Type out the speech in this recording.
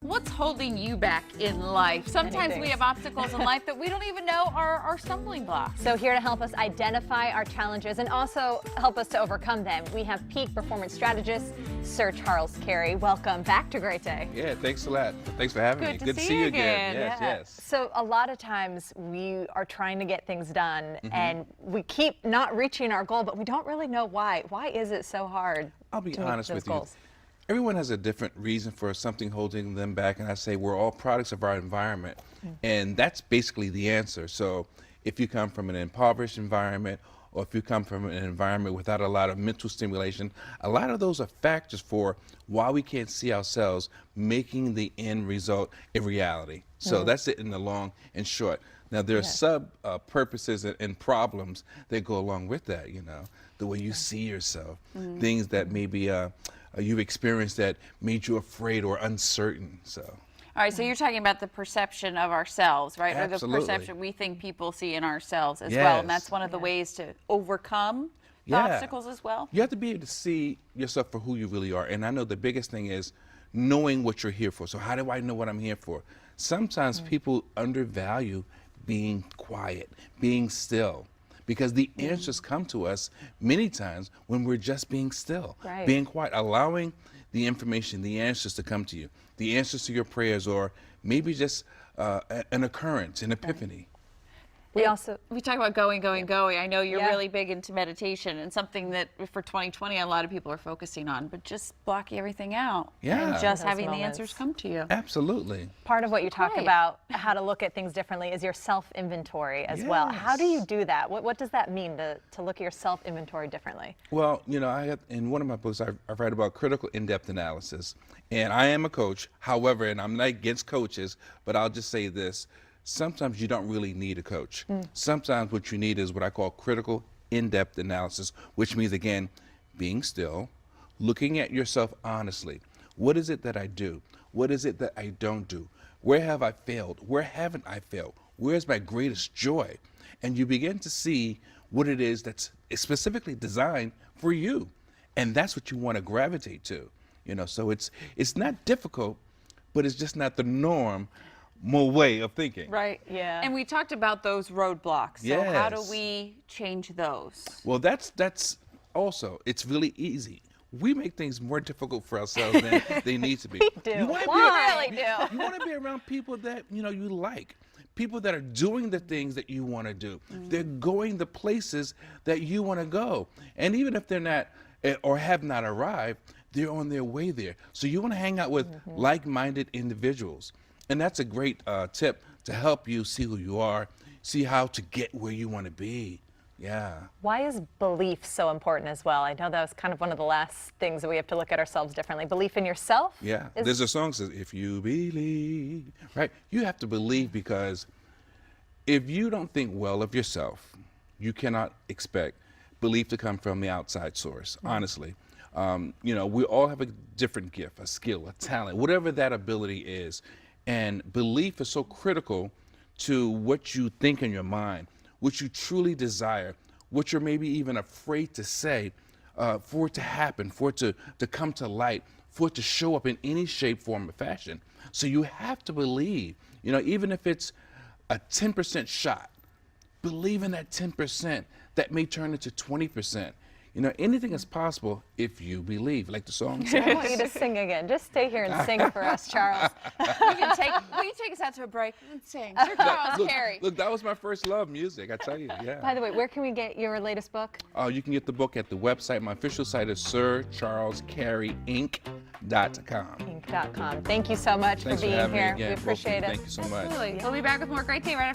What's holding you back in life? Sometimes we have obstacles in life that we don't even know are stumbling blocks. So here to help us identify our challenges and also help us to overcome them, we have peak performance strategist, Sir Charles Cary. Welcome back to Great Day. Yeah, thanks a lot. Thanks for having me. Good to see you again. Yes. So a lot of times we are trying to get things done and we keep not reaching our goal, but we don't really know why. Why is it so hard? I'll be to meet honest those with goals? you. Everyone has a different reason for something holding them back, and I say we're all products of our environment, and that's basically the answer. So if you come from an impoverished environment, or if you come from an environment without a lot of mental stimulation, a lot of those are factors for why we can't see ourselves making the end result a reality. So that's it in the long and short. Now there are sub-purposes and problems that go along with that, you know, the way you see yourself, things that maybe you've experienced that made you afraid or uncertain. So. All right, so you're talking about the perception of ourselves, right? Absolutely. Or the perception we think people see in ourselves as well. And that's one of the ways to overcome the obstacles as well. You have to be able to see yourself for who you really are. And I know the biggest thing is knowing what you're here for. So how do I know what I'm here for? Sometimes people undervalue being quiet, being still. Because the answers come to us many times when we're just being still, being quiet, allowing the information, the answers to come to you, the answers to your prayers, or maybe just an occurrence, an epiphany. We talk about going. I know you're really big into meditation, and something that for 2020 a lot of people are focusing on, but just blocking everything out and just having the answers come to you. Absolutely. Part of what you talk about, how to look at things differently, is your self-inventory as well. How do you do that? What does that mean to look at your self-inventory differently? Well, you know, in one of my books, I write about critical in-depth analysis, and I am a coach. However, and I'm not against coaches, but I'll just say this. Sometimes you don't really need a coach. Sometimes what you need is what I call critical in-depth analysis, which means, again, being still, looking at yourself honestly. What is it that I do? What is it that I don't do? Where have I failed? Where haven't I failed? Where's my greatest joy? And you begin to see what it is that's specifically designed for you. And that's what you want to gravitate to. You know, so it's not difficult, but it's just not the normal way of thinking. Right. Yeah. And we talked about those roadblocks. So how do we change those? Well, that's also, it's really easy. We make things more difficult for ourselves than they need to be. We do. You want to be around people that, you know, you like. People that are doing the things that you want to do. They're going the places that you want to go. And even if they're not or have not arrived, they're on their way there. So you want to hang out with like-minded individuals. And that's a great tip to help you see who you are, see how to get where you want to be. Yeah. Why is belief so important as well? I know that was kind of one of the last things that we have to look at ourselves differently. Belief in yourself? Yeah. There's a song that says, if you believe, right? You have to believe, because if you don't think well of yourself, you cannot expect belief to come from the outside source, honestly. You know, we all have a different gift, a skill, a talent, whatever that ability is. And belief is so critical to what you think in your mind, what you truly desire, what you're maybe even afraid to say, for it to happen, for it to come to light, for it to show up in any shape, form, or fashion. So you have to believe, you know, even if it's a 10% shot, believe in that 10%. That may turn into 20%. You know, anything is possible if you believe, like the song says. I want you to sing again. Just stay here and sing for us, Charles. Will you take us out to a break and sing? Sir Charles Cary. Look, that was my first love, music, I tell you, yeah. By the way, where can we get your latest book? You can get the book at the website. My official site is sircharlescaryinc.com. Inc.com. Thank you so much for being here. Me. Yeah, we appreciate it. Thank you so much. Absolutely. We'll be back with more Great Day right after.